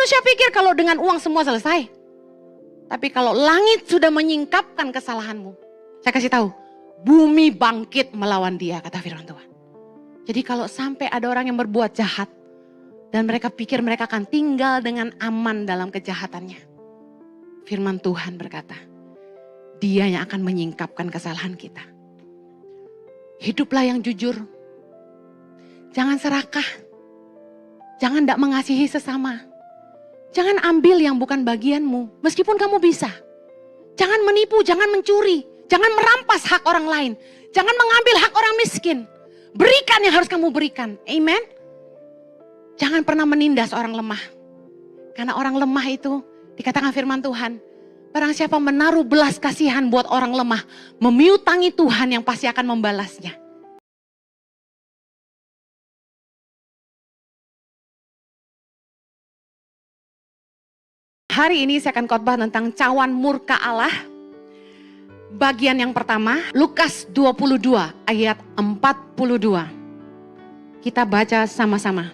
manusia pikir kalau dengan uang semua selesai. Tapi kalau langit sudah menyingkapkan kesalahanmu, saya kasih tahu, bumi bangkit melawan dia, kata firman Tuhan. Jadi kalau sampai ada orang yang berbuat jahat, dan mereka pikir mereka akan tinggal dengan aman dalam kejahatannya, firman Tuhan berkata, dia yang akan menyingkapkan kesalahan kita. Hiduplah yang jujur. Jangan serakah. Jangan tidak mengasihi sesama. Jangan ambil yang bukan bagianmu, meskipun kamu bisa. Jangan menipu, jangan mencuri. Jangan merampas hak orang lain. Jangan mengambil hak orang miskin. Berikan yang harus kamu berikan. Amen. Jangan pernah menindas orang lemah. Karena orang lemah itu, dikatakan firman Tuhan, barang siapa menaruh belas kasihan buat orang lemah, memiutangi Tuhan yang pasti akan membalasnya. Hari ini saya akan khotbah tentang cawan murka Allah. Bagian yang pertama, Lukas 22 ayat 42. Kita baca sama-sama.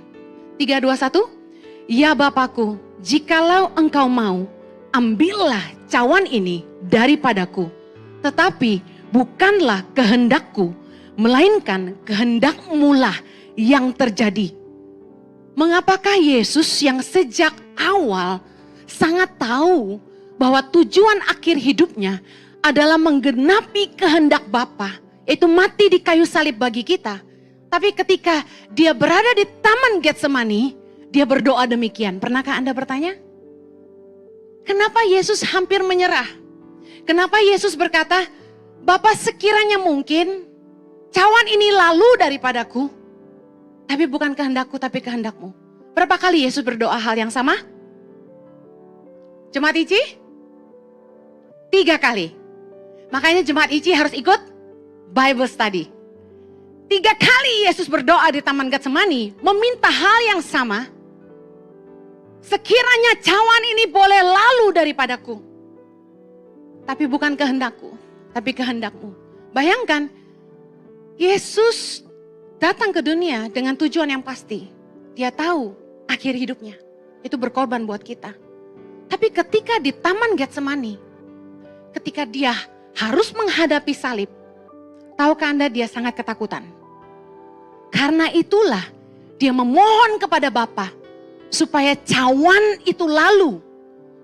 3, 2, 1. Ya Bapakku, jikalau engkau mau, ambillah cawan ini daripadaku. Tetapi bukanlah kehendakku, melainkan kehendak-Mulah yang terjadi. Mengapakah Yesus yang sejak awal sangat tahu bahwa tujuan akhir hidupnya adalah menggenapi kehendak Bapa, yaitu mati di kayu salib bagi kita. Tapi ketika dia berada di Taman Getsemani, dia berdoa demikian. Pernahkah Anda bertanya? Kenapa Yesus hampir menyerah? Kenapa Yesus berkata, Bapa sekiranya mungkin cawan ini lalu daripadaku, tapi bukan kehendakku tapi kehendakmu. Berapa kali Yesus berdoa hal yang sama? Jemaat ICI? 3 kali. Makanya jemaat ICI harus ikut Bible study. 3 kali Yesus berdoa di Taman Getsemani, meminta hal yang sama. Sekiranya cawan ini boleh lalu daripadaku, tapi bukan kehendakku, tapi kehendakmu. Bayangkan, Yesus datang ke dunia dengan tujuan yang pasti. Dia tahu akhir hidupnya, itu berkorban buat kita. Tapi ketika di Taman Getsemani, ketika dia harus menghadapi salib, tahukah Anda dia sangat ketakutan. Karena itulah dia memohon kepada Bapa supaya cawan itu lalu,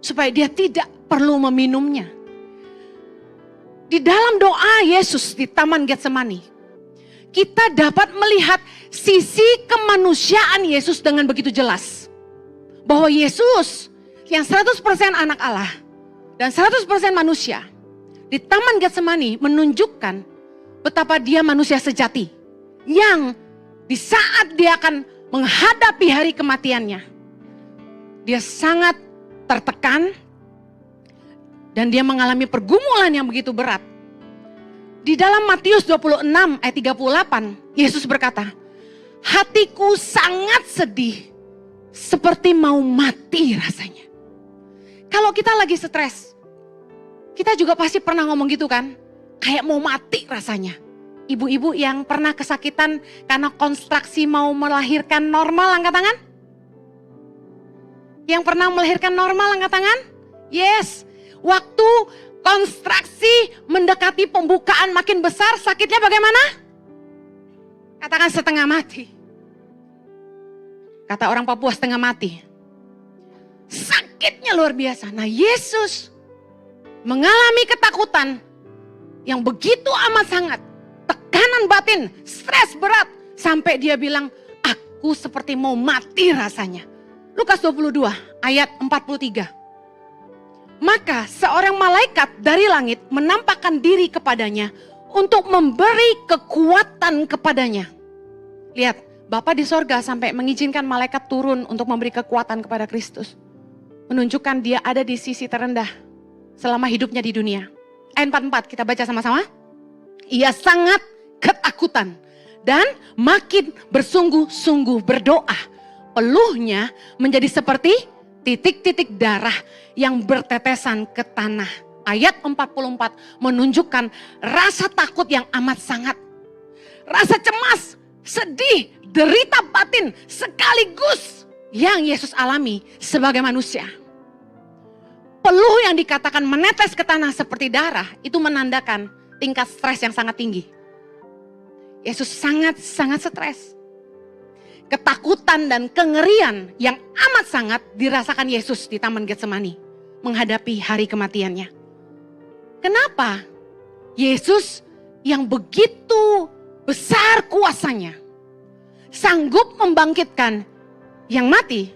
supaya dia tidak perlu meminumnya. Di dalam doa Yesus di Taman Getsemani, kita dapat melihat sisi kemanusiaan Yesus dengan begitu jelas. Bahwa Yesus yang 100% anak Allah dan 100% manusia, di Taman Getsemani menunjukkan betapa dia manusia sejati. Yang di saat dia akan menghadapi hari kematiannya, dia sangat tertekan dan dia mengalami pergumulan yang begitu berat. Di dalam Matius 26 ayat 38, Yesus berkata, hatiku sangat sedih, seperti mau mati rasanya. Kalau kita lagi stres, kita juga pasti pernah ngomong gitu kan, kayak mau mati rasanya. Ibu-ibu yang pernah kesakitan karena kontraksi mau melahirkan normal, angkat tangan. Yang pernah melahirkan normal, angkat tangan. Yes, waktu kontraksi mendekati pembukaan makin besar, sakitnya bagaimana? Katakan setengah mati. Kata orang Papua setengah mati. Sakitnya luar biasa. Nah Yesus mengalami ketakutan yang begitu amat sangat. Tekanan batin, stres berat. Sampai dia bilang, aku seperti mau mati rasanya. Lukas 22 ayat 43. Maka seorang malaikat dari langit menampakkan diri kepadanya untuk memberi kekuatan kepadanya. Lihat, Bapa di sorga sampai mengizinkan malaikat turun untuk memberi kekuatan kepada Kristus. Menunjukkan dia ada di sisi terendah selama hidupnya di dunia. Ayat 44 kita baca sama-sama. Ia sangat ketakutan dan makin bersungguh-sungguh berdoa. Peluhnya menjadi seperti titik-titik darah yang bertetesan ke tanah. Ayat 44 menunjukkan rasa takut yang amat sangat. Rasa cemas, sedih, derita batin sekaligus yang Yesus alami sebagai manusia. Peluh yang dikatakan menetes ke tanah seperti darah, itu menandakan tingkat stres yang sangat tinggi. Yesus sangat stres. Ketakutan dan kengerian yang amat sangat dirasakan Yesus di Taman Getsemani menghadapi hari kematiannya. Kenapa? Yesus yang begitu besar kuasanya, sanggup membangkitkan yang mati,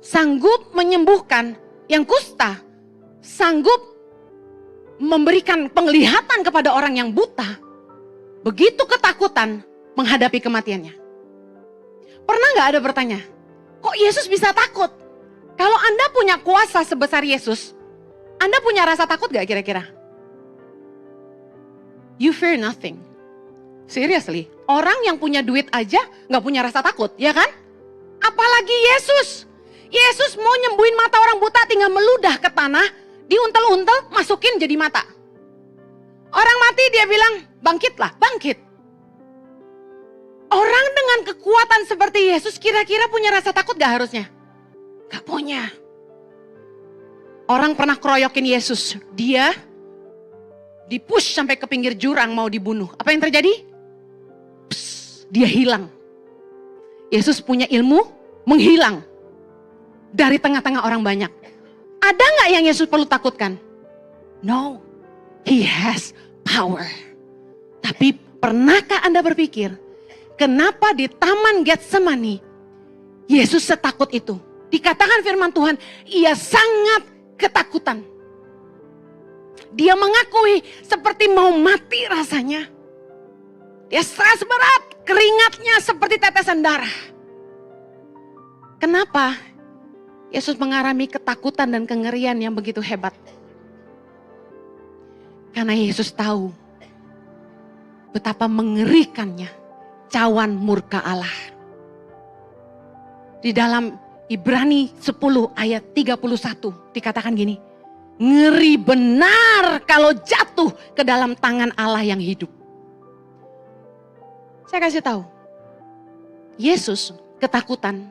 sanggup menyembuhkan yang kusta, sanggup memberikan penglihatan kepada orang yang buta, begitu ketakutan menghadapi kematiannya. Pernah gak ada bertanya, kok Yesus bisa takut? Kalau Anda punya kuasa sebesar Yesus, Anda punya rasa takut gak kira-kira? You fear nothing. Seriously, orang yang punya duit aja gak punya rasa takut, ya kan? Apalagi Yesus. Yesus mau nyembuhin mata orang buta tinggal meludah ke tanah, diuntel-untel, masukin jadi mata. Orang mati dia bilang, bangkitlah, bangkit. Orang dengan kekuatan seperti Yesus kira-kira punya rasa takut gak harusnya? Gak punya. Orang pernah keroyokin Yesus, dia dipush sampai ke pinggir jurang mau dibunuh. Apa yang terjadi? Dia hilang. Yesus punya ilmu menghilang dari tengah-tengah orang banyak. Ada gak yang Yesus perlu takutkan? No, He has power. Tapi pernahkah Anda berpikir, kenapa di Taman Getsemani Yesus setakut itu? Dikatakan firman Tuhan, ia sangat ketakutan. Dia mengakui seperti mau mati rasanya. Dia stres berat, keringatnya seperti tetesan darah. Kenapa Yesus mengalami ketakutan dan kengerian yang begitu hebat? Karena Yesus tahu betapa mengerikannya cawan murka Allah. Di dalam Ibrani 10 ayat 31 dikatakan gini, ngeri benar kalau jatuh ke dalam tangan Allah yang hidup. Saya kasih tahu, Yesus ketakutan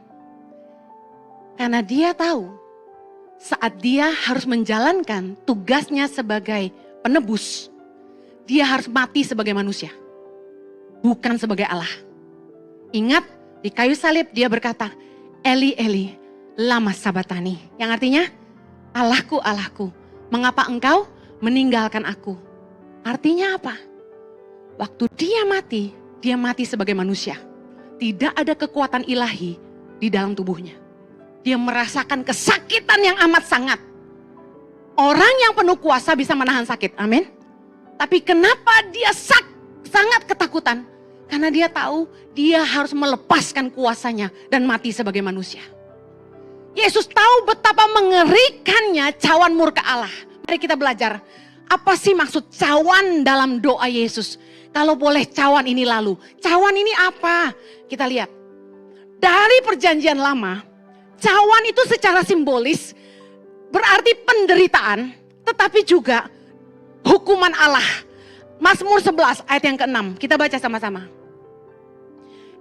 karena dia tahu saat dia harus menjalankan tugasnya sebagai penebus, dia harus mati sebagai manusia, bukan sebagai Allah. Ingat, di kayu salib dia berkata, Eli Eli lama sabatani, yang artinya, Allahku Allahku, mengapa engkau meninggalkan aku? Artinya apa? Waktu dia mati sebagai manusia. Tidak ada kekuatan ilahi di dalam tubuhnya. Dia merasakan kesakitan yang amat sangat. Orang yang penuh kuasa bisa menahan sakit, amin. Tapi kenapa dia sangat ketakutan? Karena dia tahu dia harus melepaskan kuasanya dan mati sebagai manusia. Yesus tahu betapa mengerikannya cawan murka Allah. Mari kita belajar, apa sih maksud cawan dalam doa Yesus? Kalau boleh cawan ini lalu, cawan ini apa? Kita lihat, dari perjanjian lama, cawan itu secara simbolis berarti penderitaan, tetapi juga hukuman Allah. Mazmur 11 ayat yang ke-6, kita baca sama-sama.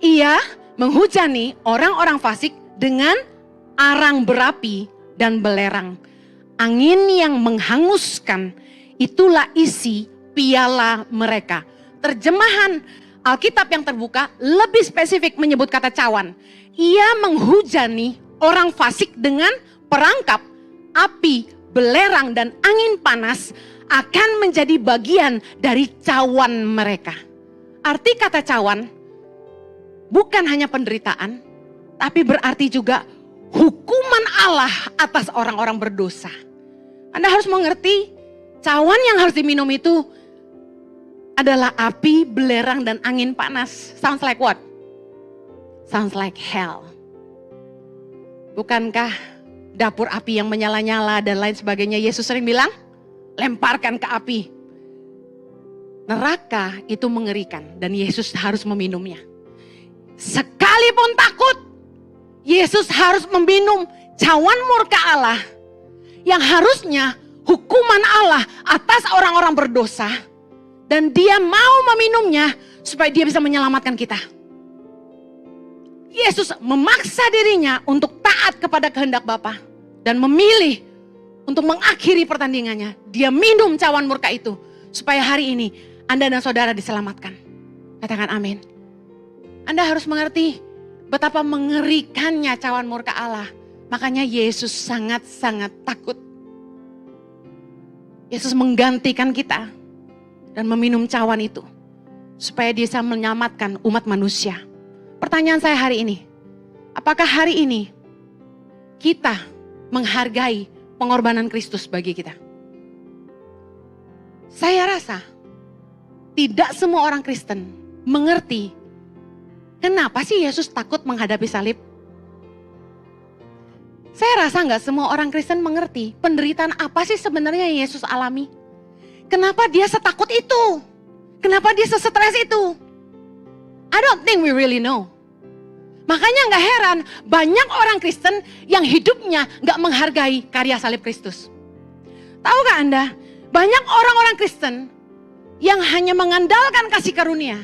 Ia menghujani orang-orang fasik dengan arang berapi dan belerang. Angin yang menghanguskan, itulah isi piala mereka. Terjemahan Alkitab yang terbuka lebih spesifik menyebut kata cawan. Ia menghujani orang fasik dengan perangkap, api, belerang dan angin panas akan menjadi bagian dari cawan mereka. Arti kata cawan bukan hanya penderitaan, tapi berarti juga hukuman Allah atas orang-orang berdosa. Anda harus mengerti, cawan yang harus diminum itu adalah api, belerang, dan angin panas. Sounds like what? Sounds like hell. Bukankah dapur api yang menyala-nyala dan lain sebagainya, Yesus sering bilang, lemparkan ke api. Neraka itu mengerikan dan Yesus harus meminumnya. Sekalipun takut, Yesus harus meminum cawan murka Allah yang harusnya hukuman Allah atas orang-orang berdosa. Dan dia mau meminumnya supaya dia bisa menyelamatkan kita. Yesus memaksa dirinya untuk taat kepada kehendak Bapa dan memilih untuk mengakhiri pertandingannya. Dia minum cawan murka itu supaya hari ini Anda dan saudara diselamatkan. Katakan amin. Anda harus mengerti betapa mengerikannya cawan murka Allah. Makanya Yesus sangat-sangat takut. Yesus menggantikan kita dan meminum cawan itu supaya dia bisa menyelamatkan umat manusia. Pertanyaan saya hari ini, apakah hari ini kita menghargai pengorbanan Kristus bagi kita? Saya rasa tidak semua orang Kristen mengerti kenapa sih Yesus takut menghadapi salib. Saya rasa nggak semua orang Kristen mengerti penderitaan apa sih sebenarnya yang Yesus alami. Kenapa dia setakut itu? Kenapa dia sesetres itu? I don't think we really know. Makanya nggak heran banyak orang Kristen yang hidupnya nggak menghargai karya salib Kristus. Tahu gak Anda? Banyak orang-orang Kristen yang hanya mengandalkan kasih karunia.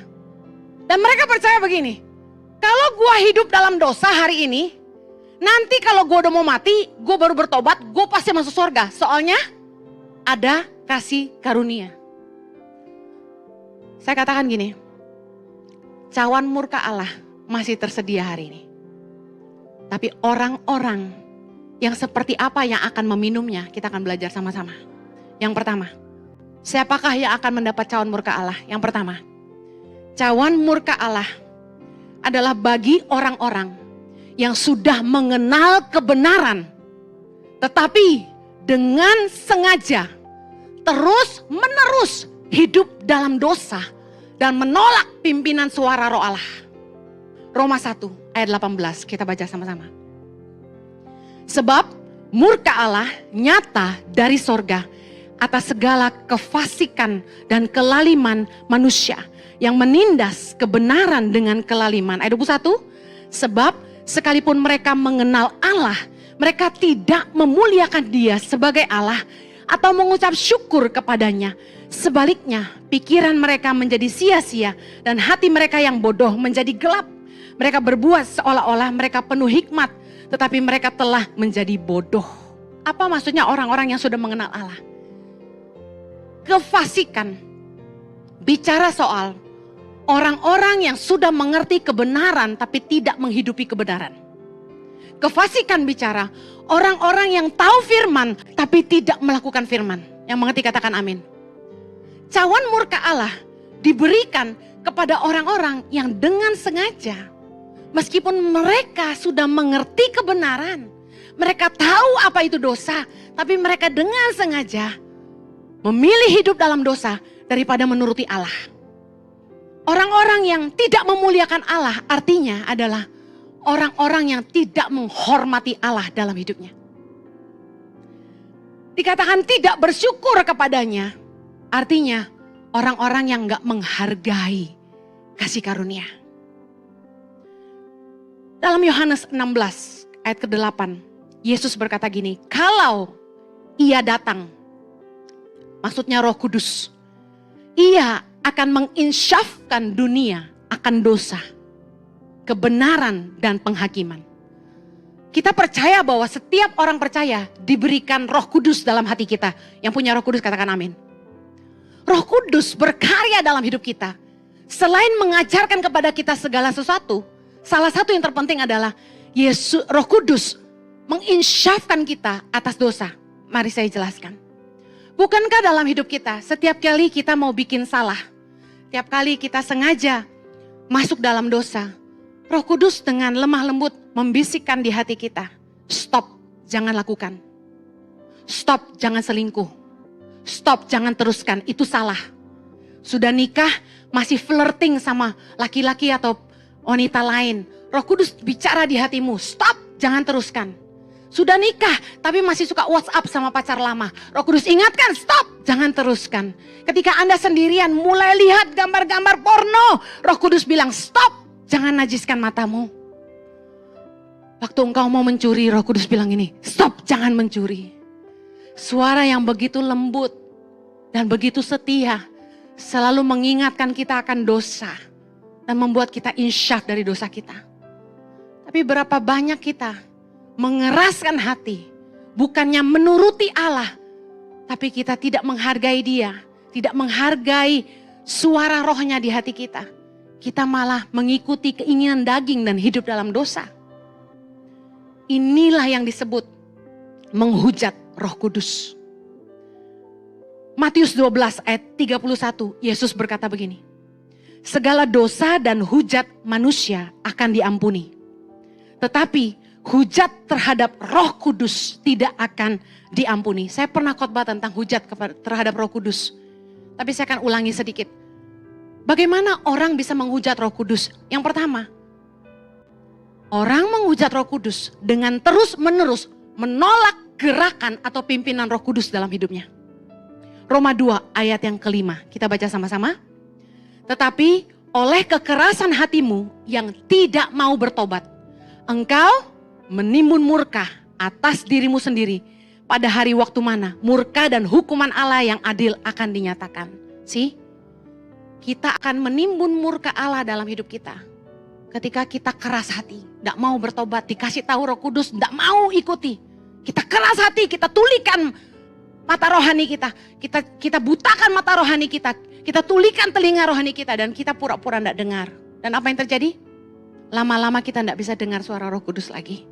Dan mereka percaya begini, kalau gua hidup dalam dosa hari ini, nanti kalau gua udah mau mati, gua baru bertobat, gua pasti masuk surga. Soalnya ada kasih karunia. Saya katakan gini, cawan murka Allah masih tersedia hari ini. Tapi orang-orang yang seperti apa yang akan meminumnya, kita akan belajar sama-sama. Yang pertama, siapakah yang akan mendapat cawan murka Allah? Yang pertama, cawan murka Allah adalah bagi orang-orang yang sudah mengenal kebenaran, tetapi dengan sengaja terus-menerus hidup dalam dosa dan menolak pimpinan suara Roh Allah. Roma 1 ayat 18, kita baca sama-sama. Sebab murka Allah nyata dari sorga atas segala kefasikan dan kelaliman manusia yang menindas kebenaran dengan kelaliman. Ayat 21, sebab sekalipun mereka mengenal Allah, mereka tidak memuliakan Dia sebagai Allah atau mengucap syukur kepadanya. Sebaliknya, pikiran mereka menjadi sia-sia dan hati mereka yang bodoh menjadi gelap. Mereka berbuat seolah-olah mereka penuh hikmat, tetapi mereka telah menjadi bodoh. Apa maksudnya orang-orang yang sudah mengenal Allah? Kefasikan bicara soal orang-orang yang sudah mengerti kebenaran tapi tidak menghidupi kebenaran. Kefasikan bicara orang-orang yang tahu firman tapi tidak melakukan firman. Yang mengerti katakan amin. Cawan murka Allah diberikan kepada orang-orang yang dengan sengaja, meskipun mereka sudah mengerti kebenaran, mereka tahu apa itu dosa, tapi mereka dengan sengaja memilih hidup dalam dosa daripada menuruti Allah. Orang-orang yang tidak memuliakan Allah artinya adalah orang-orang yang tidak menghormati Allah dalam hidupnya. Dikatakan tidak bersyukur kepadanya, artinya orang-orang yang gak menghargai kasih karunia. Dalam Yohanes 16 ayat ke-8, Yesus berkata gini, kalau Ia datang, maksudnya Roh Kudus, Ia akan menginsyafkan dunia akan dosa, kebenaran dan penghakiman. Kita percaya bahwa setiap orang percaya diberikan Roh Kudus dalam hati kita. Yang punya Roh Kudus katakan amin. Roh Kudus berkarya dalam hidup kita. Selain mengajarkan kepada kita segala sesuatu, salah satu yang terpenting adalah Roh Kudus menginsyafkan kita atas dosa. Mari saya jelaskan. Bukankah dalam hidup kita setiap kali kita mau bikin salah, tiap kali kita sengaja masuk dalam dosa, Roh Kudus dengan lemah lembut membisikkan di hati kita, stop, jangan lakukan. Stop, jangan selingkuh. Stop, jangan teruskan, itu salah. Sudah nikah, masih flirting sama laki-laki atau wanita lain. Roh Kudus bicara di hatimu, stop, jangan teruskan. Sudah nikah, tapi masih suka WhatsApp sama pacar lama. Roh Kudus ingatkan, stop, jangan teruskan. Ketika Anda sendirian mulai lihat gambar-gambar porno, Roh Kudus bilang, stop, jangan najiskan matamu. Waktu engkau mau mencuri, Roh Kudus bilang ini, stop, jangan mencuri. Suara yang begitu lembut dan begitu setia, selalu mengingatkan kita akan dosa dan membuat kita insyaf dari dosa kita. Tapi berapa banyak kita mengeraskan hati, bukannya menuruti Allah, tapi kita tidak menghargai Dia, tidak menghargai suara rohnya di hati kita. Kita malah mengikuti keinginan daging dan hidup dalam dosa. Inilah yang disebut menghujat Roh Kudus. Matius 12 ayat 31, Yesus berkata begini. Segala dosa dan hujat manusia akan diampuni. Tetapi hujat terhadap Roh Kudus tidak akan diampuni. Saya pernah khotbah tentang hujat terhadap Roh Kudus. Tapi saya akan ulangi sedikit. Bagaimana orang bisa menghujat Roh Kudus? Yang pertama, orang menghujat Roh Kudus dengan terus-menerus menolak gerakan atau pimpinan Roh Kudus dalam hidupnya. Roma 2 ayat yang kelima, kita baca sama-sama. Tetapi oleh kekerasan hatimu yang tidak mau bertobat, engkau menimbun murka atas dirimu sendiri pada hari waktu mana murka dan hukuman Allah yang adil akan dinyatakan. Kita akan menimbun murka Allah dalam hidup kita. Ketika kita keras hati, tidak mau bertobat, dikasih tahu Roh Kudus, tidak mau ikuti. Kita keras hati, kita tulikan mata rohani kita. Kita butakan mata rohani kita. Kita tulikan telinga rohani kita dan kita pura-pura tidak dengar. Dan apa yang terjadi? Lama-lama kita tidak bisa dengar suara Roh Kudus lagi.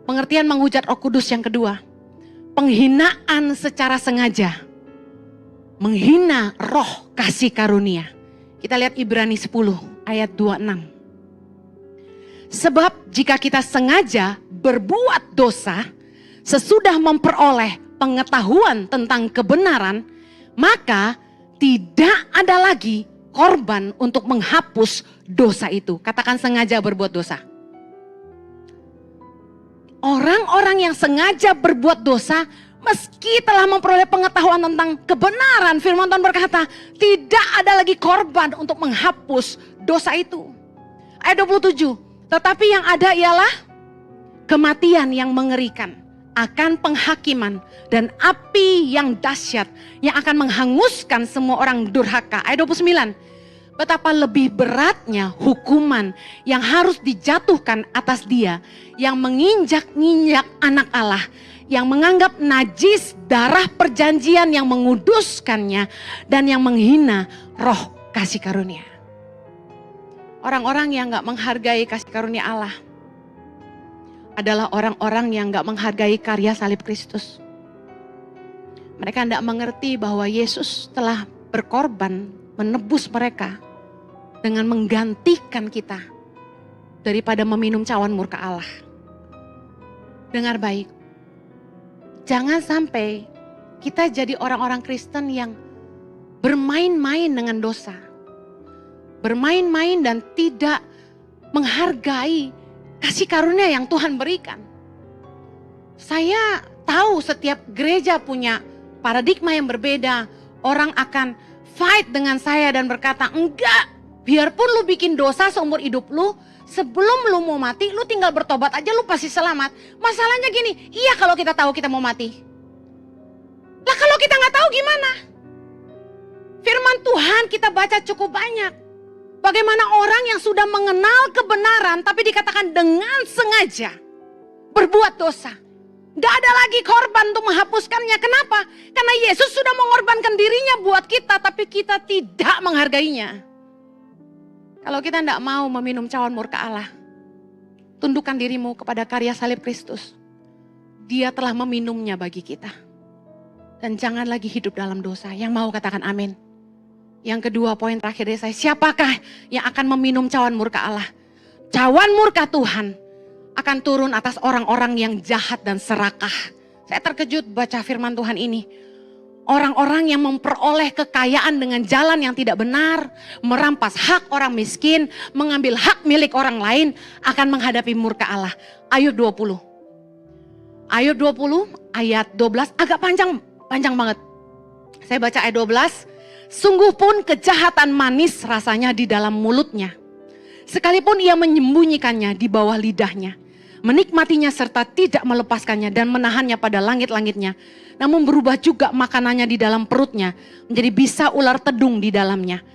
Pengertian menghujat Roh Kudus yang kedua. Penghinaan secara sengaja. Menghina roh kasih karunia. Kita lihat Ibrani 10 ayat 26. Sebab jika kita sengaja berbuat dosa, sesudah memperoleh pengetahuan tentang kebenaran, maka tidak ada lagi korban untuk menghapus dosa itu. Katakan sengaja berbuat dosa. Orang-orang yang sengaja berbuat dosa, meski telah memperoleh pengetahuan tentang kebenaran, firman Tuhan berkata, tidak ada lagi korban untuk menghapus dosa itu. Ayat 27, tetapi yang ada ialah kematian yang mengerikan, akan penghakiman dan api yang dahsyat yang akan menghanguskan semua orang durhaka. Ayat 29, betapa lebih beratnya hukuman yang harus dijatuhkan atas dia yang menginjak-injak anak Allah, yang menganggap najis darah perjanjian yang menguduskannya dan yang menghina roh kasih karunia. Orang-orang yang gak menghargai kasih karunia Allah adalah orang-orang yang gak menghargai karya salib Kristus. Mereka tidak mengerti bahwa Yesus telah berkorban menebus mereka dengan menggantikan kita daripada meminum cawan murka Allah. Dengar baik, jangan sampai kita jadi orang-orang Kristen yang bermain-main dengan dosa. Bermain-main dan tidak menghargai kasih karunia yang Tuhan berikan. Saya tahu setiap gereja punya paradigma yang berbeda. Orang akan fight dengan saya dan berkata, enggak, biarpun lu bikin dosa seumur hidup lu, sebelum lu mau mati, lu tinggal bertobat aja, lu pasti selamat. Masalahnya gini, iya kalau kita tahu kita mau mati. Lah kalau kita nggak tahu gimana? Firman Tuhan kita baca cukup banyak. Bagaimana orang yang sudah mengenal kebenaran tapi dikatakan dengan sengaja berbuat dosa. Gak ada lagi korban untuk menghapuskannya. Kenapa? Karena Yesus sudah mengorbankan dirinya buat kita tapi kita tidak menghargainya. Kalau kita tidak mau meminum cawan murka Allah, tundukkan dirimu kepada karya salib Kristus. Dia telah meminumnya bagi kita. Dan jangan lagi hidup dalam dosa. Yang mau katakan amin. Yang kedua, poin terakhir dari saya, siapakah yang akan meminum cawan murka Allah? Cawan murka Tuhan akan turun atas orang-orang yang jahat dan serakah. Saya terkejut baca firman Tuhan ini. Orang-orang yang memperoleh kekayaan dengan jalan yang tidak benar, merampas hak orang miskin, mengambil hak milik orang lain, akan menghadapi murka Allah. Ayub 20. Ayub 20 ayat 12 agak panjang banget. Saya baca ayat 12. Sungguh pun kejahatan manis rasanya di dalam mulutnya. Sekalipun ia menyembunyikannya di bawah lidahnya. Menikmatinya serta tidak melepaskannya dan menahannya pada langit-langitnya. Namun berubah juga makanannya di dalam perutnya. Menjadi bisa ular tedung di dalamnya.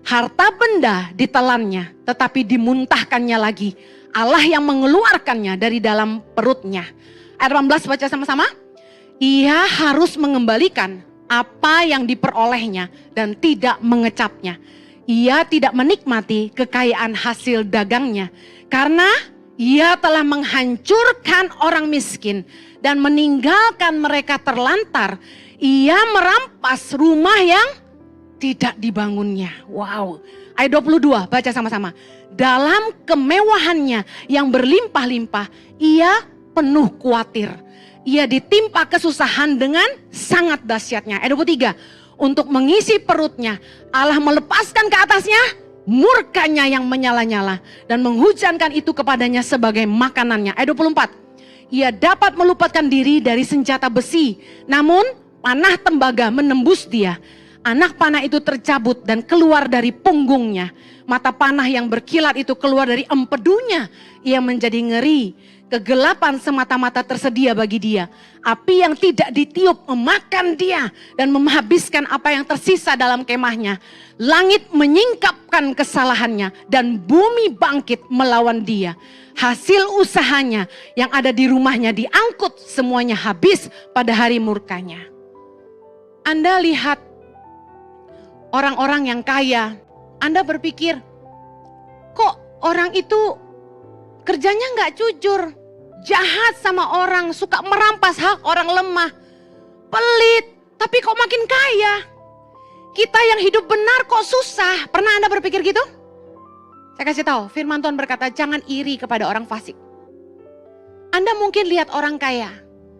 Harta benda ditelannya tetapi dimuntahkannya lagi. Allah yang mengeluarkannya dari dalam perutnya. Ayat 18 baca sama-sama. Ia harus mengembalikan apa yang diperolehnya dan tidak mengecapnya. Ia tidak menikmati kekayaan hasil dagangnya karena ia telah menghancurkan orang miskin dan meninggalkan mereka terlantar. Ia merampas rumah yang tidak dibangunnya. Wow. Ayat 22 baca sama-sama. Dalam kemewahannya yang berlimpah-limpah, ia penuh khawatir. Ia ditimpa kesusahan dengan sangat dahsyatnya. Ayat 23. Untuk mengisi perutnya, Allah melepaskan ke atasnya murkanya yang menyala-nyala dan menghujankan itu kepadanya sebagai makanannya. Ayat 24. Ia dapat meluputkan diri dari senjata besi, namun panah tembaga menembus dia. Anak panah itu tercabut dan keluar dari punggungnya. Mata panah yang berkilat itu keluar dari empedunya. Ia menjadi ngeri. Kegelapan semata-mata tersedia bagi dia. Api yang tidak ditiup memakan dia dan menghabiskan apa yang tersisa dalam kemahnya. Langit menyingkapkan kesalahannya dan bumi bangkit melawan dia. Hasil usahanya yang ada di rumahnya diangkut, semuanya habis pada hari murkanya. Anda lihat orang-orang yang kaya, Anda berpikir, kok orang itu kerjanya nggak jujur, jahat sama orang, suka merampas hak orang lemah, pelit, tapi kok makin kaya. Kita yang hidup benar kok susah. Pernah Anda berpikir gitu? Saya kasih tahu, firman Tuhan berkata, jangan iri kepada orang fasik. Anda mungkin lihat orang kaya,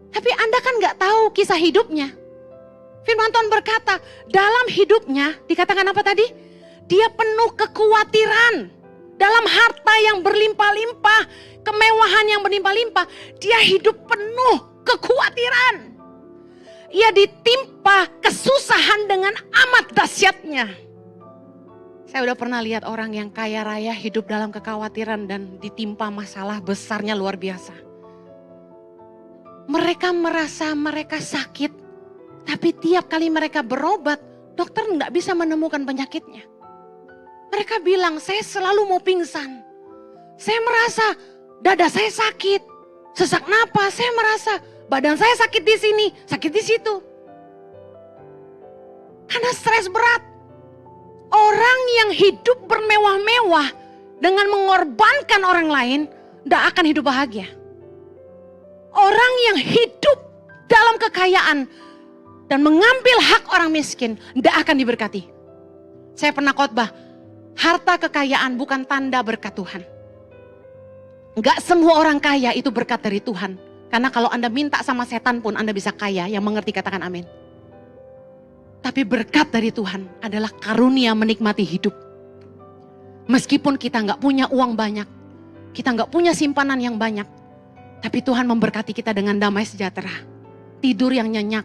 tapi Anda kan nggak tahu kisah hidupnya. Firman Tuhan berkata, dalam hidupnya, dikatakan apa tadi? Dia penuh kekhawatiran. Dalam harta yang berlimpah-limpah, kemewahan yang berlimpah-limpah, dia hidup penuh kekhawatiran. Ia ditimpa kesusahan dengan amat dahsyatnya. Saya udah pernah lihat orang yang kaya raya hidup dalam kekhawatiran dan ditimpa masalah besarnya luar biasa. Mereka merasa mereka sakit, tapi tiap kali mereka berobat, dokter nggak bisa menemukan penyakitnya. Mereka bilang, saya selalu mau pingsan. Saya merasa dada saya sakit, sesak napas, saya merasa badan saya sakit di sini, sakit di situ. Karena stres berat. Orang yang hidup bermewah-mewah dengan mengorbankan orang lain, tidak akan hidup bahagia. Orang yang hidup dalam kekayaan dan mengambil hak orang miskin, tidak akan diberkati. Saya pernah khotbah, harta kekayaan bukan tanda berkat Tuhan. Enggak semua orang kaya itu berkat dari Tuhan. Karena kalau Anda minta sama setan pun Anda bisa kaya, yang mengerti katakan amin. Tapi berkat dari Tuhan adalah karunia menikmati hidup. Meskipun kita enggak punya uang banyak, kita enggak punya simpanan yang banyak, tapi Tuhan memberkati kita dengan damai sejahtera. Tidur yang nyenyak.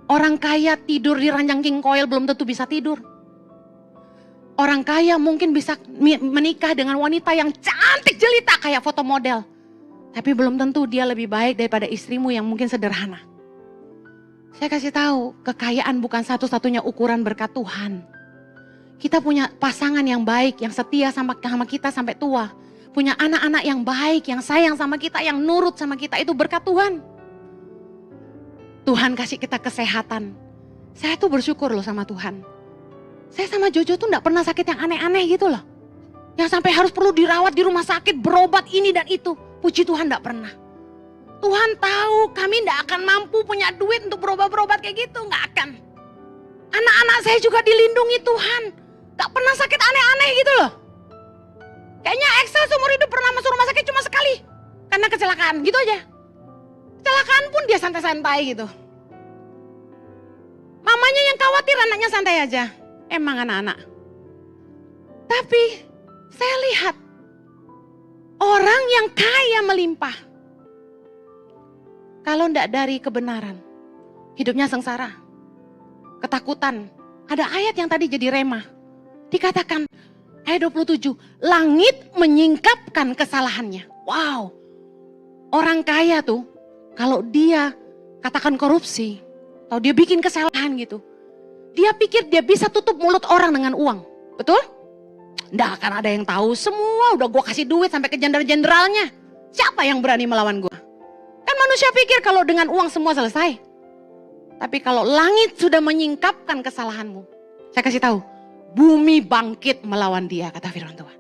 Orang kaya tidur di ranjang king coil belum tentu bisa tidur. Orang kaya mungkin bisa menikah dengan wanita yang cantik jelita kayak foto model. Tapi belum tentu dia lebih baik daripada istrimu yang mungkin sederhana. Saya kasih tahu, kekayaan bukan satu-satunya ukuran berkat Tuhan. Kita punya pasangan yang baik, yang setia sama kita sampai tua. Punya anak-anak yang baik, yang sayang sama kita, yang nurut sama kita, itu berkat Tuhan. Tuhan kasih kita kesehatan. Saya tuh bersyukur loh sama Tuhan. Saya sama Jojo tuh gak pernah sakit yang aneh-aneh gitu loh. Yang sampai harus perlu dirawat di rumah sakit, berobat ini dan itu. Puji Tuhan gak pernah. Tuhan tahu kami gak akan mampu punya duit untuk berobat-berobat kayak gitu. Gak akan. Anak-anak saya juga dilindungi Tuhan. Gak pernah sakit aneh-aneh gitu loh. Kayaknya Excel seumur hidup pernah masuk rumah sakit cuma sekali. Karena kecelakaan gitu aja. Kecelakaan pun dia santai-santai gitu. Mamanya yang khawatir anaknya santai aja. Emang anak-anak. Tapi saya lihat orang yang kaya melimpah. Kalau tidak dari kebenaran, hidupnya sengsara. Ketakutan. Ada ayat yang tadi jadi remah. Dikatakan ayat 27, langit menyingkapkan kesalahannya. Wow. Orang kaya tuh, kalau dia katakan korupsi, atau dia bikin kesalahan gitu, dia pikir dia bisa tutup mulut orang dengan uang. Betul? Nggak akan ada yang tahu, semua udah gue kasih duit sampai ke jenderal-jenderalnya. Siapa yang berani melawan gue? Kan manusia pikir kalau dengan uang semua selesai. Tapi kalau langit sudah menyingkapkan kesalahanmu, saya kasih tahu, bumi bangkit melawan dia, kata firman Tuhan.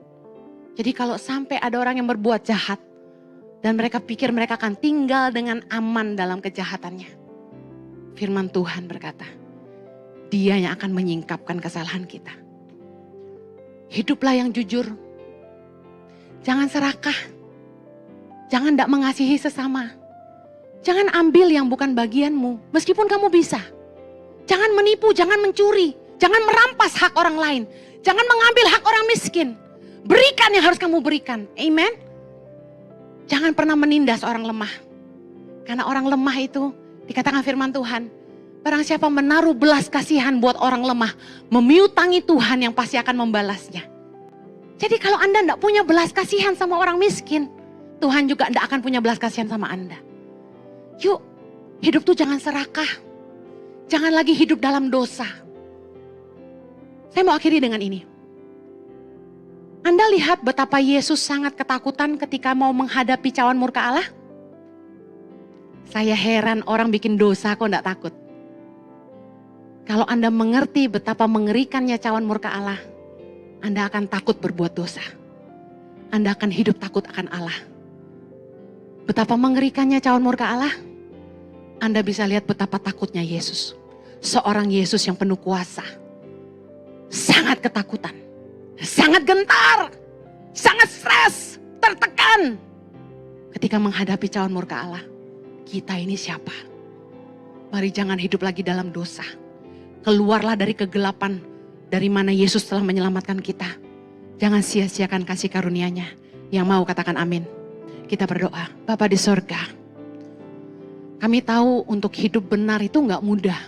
Jadi kalau sampai ada orang yang berbuat jahat, dan mereka pikir mereka akan tinggal dengan aman dalam kejahatannya. Firman Tuhan berkata, dia yang akan menyingkapkan kesalahan kita. Hiduplah yang jujur. Jangan serakah. Jangan tidak mengasihi sesama. Jangan ambil yang bukan bagianmu, meskipun kamu bisa. Jangan menipu, jangan mencuri, jangan merampas hak orang lain. Jangan mengambil hak orang miskin. Berikan yang harus kamu berikan, amen. Jangan pernah menindas orang lemah. Karena orang lemah itu, dikatakan firman Tuhan, barang siapa menaruh belas kasihan buat orang lemah, memiutangi Tuhan yang pasti akan membalasnya. Jadi kalau Anda tidak punya belas kasihan sama orang miskin, Tuhan juga tidak akan punya belas kasihan sama Anda. Yuk, hidup tuh jangan serakah. Jangan lagi hidup dalam dosa. Saya mau akhiri dengan ini. Anda lihat betapa Yesus sangat ketakutan ketika mau menghadapi cawan murka Allah? Saya heran orang bikin dosa kok enggak takut. Kalau Anda mengerti betapa mengerikannya cawan murka Allah, Anda akan takut berbuat dosa. Anda akan hidup takut akan Allah. Betapa mengerikannya cawan murka Allah, Anda bisa lihat betapa takutnya Yesus. Seorang Yesus yang penuh kuasa. Sangat ketakutan. Sangat gentar. Sangat stres. Tertekan. Ketika menghadapi cawan murka Allah. Kita ini siapa? Mari jangan hidup lagi dalam dosa. Keluarlah dari kegelapan. Dari mana Yesus telah menyelamatkan kita. Jangan sia-siakan kasih karunia-Nya. Yang mau katakan amin. Kita berdoa, Bapa di sorga. Kami tahu untuk hidup benar itu enggak mudah.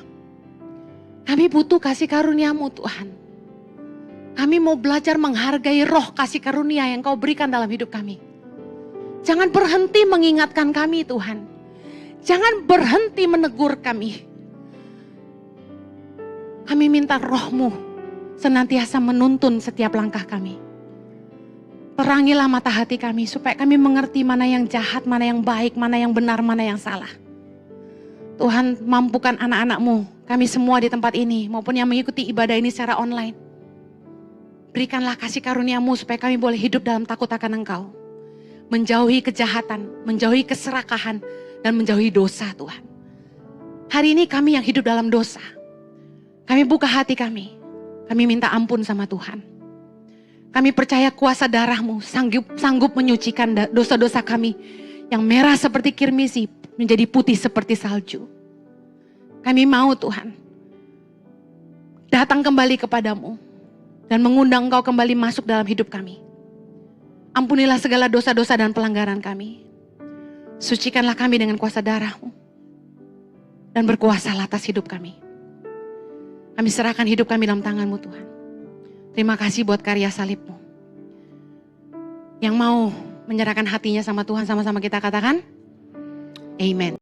Kami butuh kasih karunia-Mu Tuhan. Kami mau belajar menghargai roh kasih karunia yang Kau berikan dalam hidup kami. Jangan berhenti mengingatkan kami Tuhan. Jangan berhenti menegur kami. Kami minta roh-Mu senantiasa menuntun setiap langkah kami. Terangilah mata hati kami supaya kami mengerti mana yang jahat, mana yang baik, mana yang benar, mana yang salah. Tuhan mampukan anak-anak-Mu, kami semua di tempat ini maupun yang mengikuti ibadah ini secara online. Berikanlah kasih karunia-Mu supaya kami boleh hidup dalam takut akan Engkau. Menjauhi kejahatan, menjauhi keserakahan, dan menjauhi dosa Tuhan. Hari ini kami yang hidup dalam dosa. Kami buka hati kami. Kami minta ampun sama Tuhan. Kami percaya kuasa darah-Mu sanggup menyucikan dosa-dosa kami yang merah seperti kirmisi menjadi putih seperti salju. Kami mau Tuhan datang kembali kepadamu dan mengundang Engkau kembali masuk dalam hidup kami. Ampunilah segala dosa-dosa dan pelanggaran kami. Sucikanlah kami dengan kuasa darah-Mu dan berkuasalah atas hidup kami. Kami serahkan hidup kami dalam tangan-Mu Tuhan. Terima kasih buat karya salib-Mu. Yang mau menyerahkan hatinya sama Tuhan, sama-sama kita katakan, Amen.